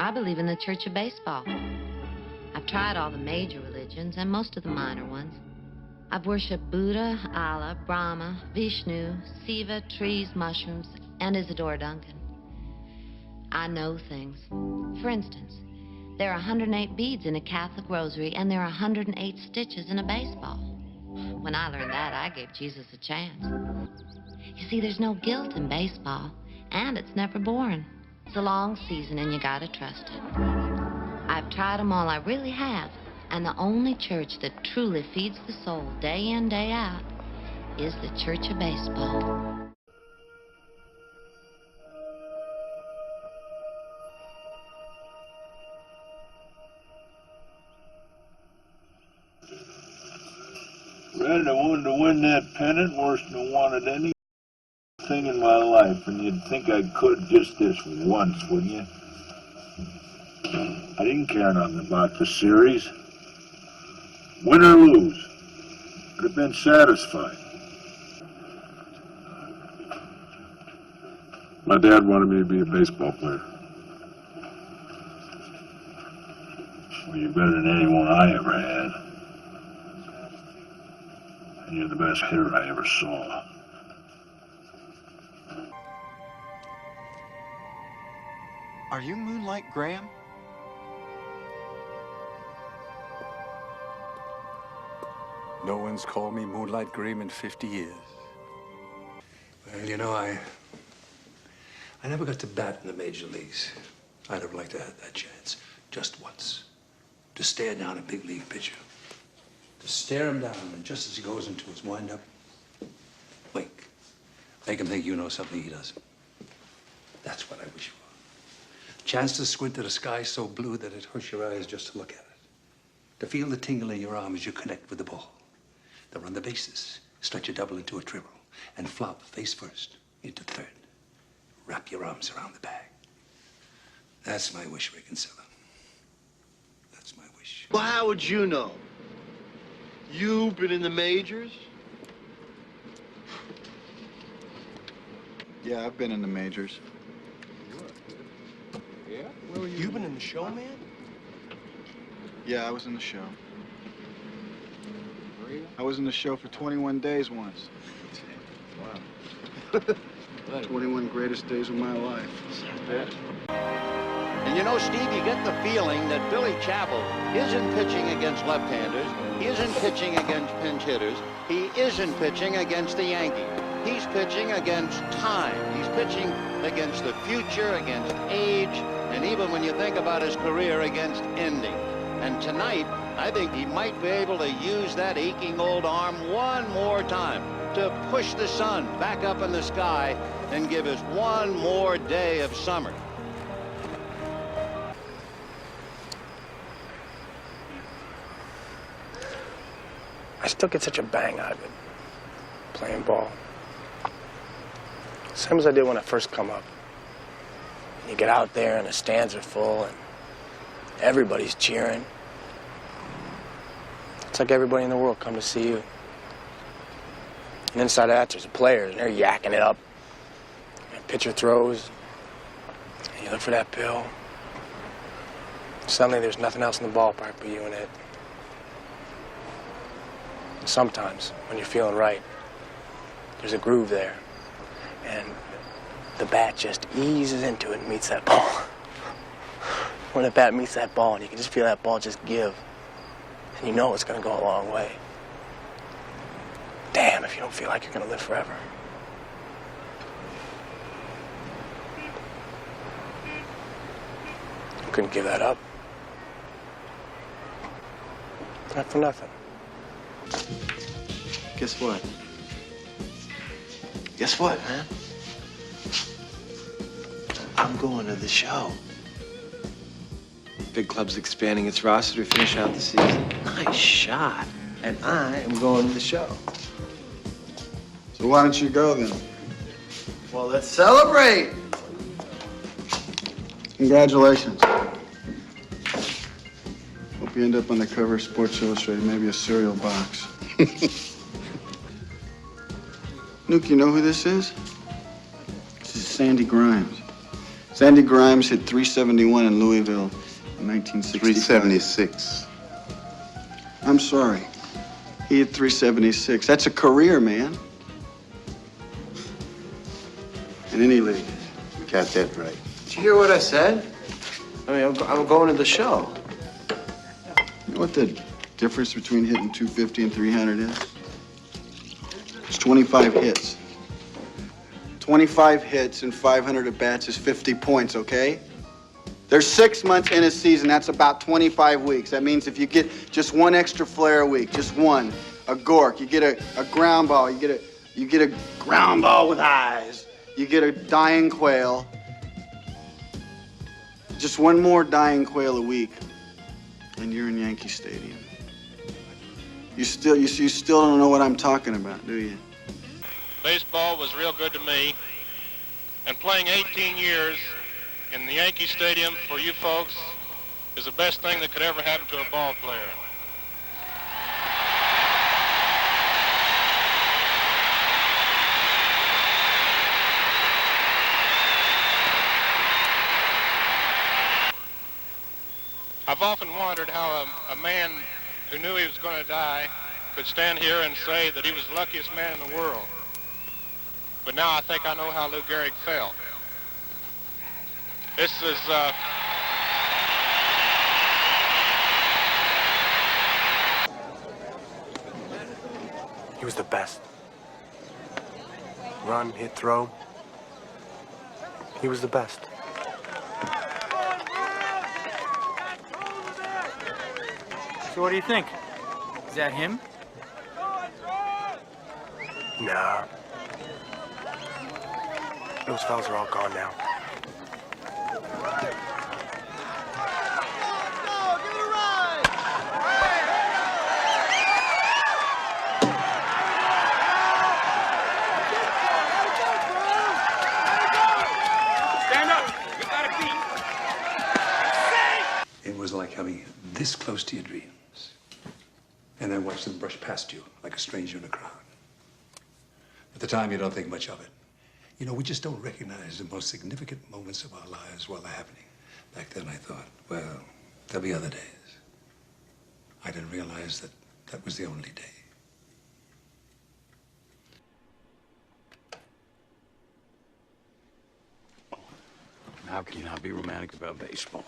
I believe in the Church of Baseball. I've tried all the major religions and most of the minor ones. I've worshipped Buddha, Allah, Brahma, Vishnu, Siva, trees, mushrooms, and Isadora Duncan. I know things. For instance, there are 108 beads in a Catholic rosary, and there are 108 stitches in a baseball. When I learned that, I gave Jesus a chance. You see, there's no guilt in baseball, and it's never boring. It's a long season, and you gotta trust it. I've tried them all, I really have. And the only church that truly feeds the soul day in, day out is the Church of Baseball. Red, I wanted to win that pennant worse than I wanted anything in my life, and you'd think I could just this once, wouldn't you? I didn't care nothing about the series. Win or lose, I'd have been satisfied. My dad wanted me to be a baseball player. Well, you're better than anyone I ever had. And you're the best hitter I ever saw. Are you Moonlight Graham? No one's called me Moonlight Graham in 50 years. Well, you know, I never got to bat in the major leagues. I'd have liked to have that chance, just once. To stare down a big league pitcher. To stare him down, and just as he goes into his windup, wink. Make him think you know something he doesn't. That's what I wish for. Chance to squint at a sky so blue that it hurts your eyes just to look at it. To feel the tingle in your arm as you connect with the ball. To run the bases, stretch a double into a triple, and flop face first into third. Wrap your arms around the bag. That's my wish, Rick and Silla. That's my wish. Well, how would you know? You've been in the majors? Yeah, I've been in the majors. Yeah? Where were you? You've been in the show, man? Yeah, I was in the show. I was in the show for 21 days once. Wow. 21 greatest days of my life. And you know, Steve, you get the feeling that Billy Chappell isn't pitching against left-handers, he isn't pitching against pinch hitters, he isn't pitching against the Yankees. He's pitching against time. He's pitching against the future, against age, and even when you think about his career, against ending. And tonight, I think he might be able to use that aching old arm one more time to push the sun back up in the sky and give us one more day of summer. I still get such a bang out of it, playing ball. Same as I did when I first come up. You get out there and the stands are full and everybody's cheering. It's like everybody in the world come to see you. And inside that, there's the players, and they're yakking it up. And pitcher throws, and you look for that pill. Suddenly, there's nothing else in the ballpark but you and it. Sometimes, when you're feeling right, there's a groove there, and the bat just eases into it and meets that ball. When the bat meets that ball, and you can just feel that ball just give, and you know it's going to go a long way. Damn, if you don't feel like you're going to live forever. I couldn't give that up. Not for nothing. Guess what? Guess what, man? I'm going to the show. Big club's expanding its roster to finish out the season. Nice shot. And I am going to the show. So why don't you go then? Well, let's celebrate. Congratulations. Hope you end up on the cover of Sports Illustrated, maybe a cereal box. Nuke, you know who this is? This is Sandy Grimes. Sandy Grimes hit .371 in Louisville in 1965. 376. I'm sorry. He hit .376. That's a career, man. In any league. You got that right. Did you hear what I said? I mean, I'm going to the show. You know what the difference between hitting 250 and 300 is? It's 25 hits. 25 hits and 500 at-bats is 50 points, okay? There's 6 months in a season. That's about 25 weeks. That means if you get just one extra flare a week, just one, a gork, you get a ground ball, you get a ground ball with eyes, you get a dying quail. Just one more dying quail a week, and you're in Yankee Stadium. You still don't know what I'm talking about, do you? Baseball was real good to me, and playing 18 years in the Yankee Stadium for you folks is the best thing that could ever happen to a ball player. I've often wondered how a man who knew he was going to die could stand here and say that he was the luckiest man in the world. But now I think I know how Lou Gehrig felt. This is, He was the best. Run, hit, throw. He was the best. So what do you think? Is that him? Nah. Those fellas are all gone now. Stand up! You got a beat! It was like having this close to your dreams. And then watch them brush past you like a stranger in a crowd. At the time, you don't think much of it. You know, we just don't recognize the most significant moments of our lives while they're happening. Back then, I thought, well, there'll be other days. I didn't realize that that was the only day. How can you not be romantic about baseball?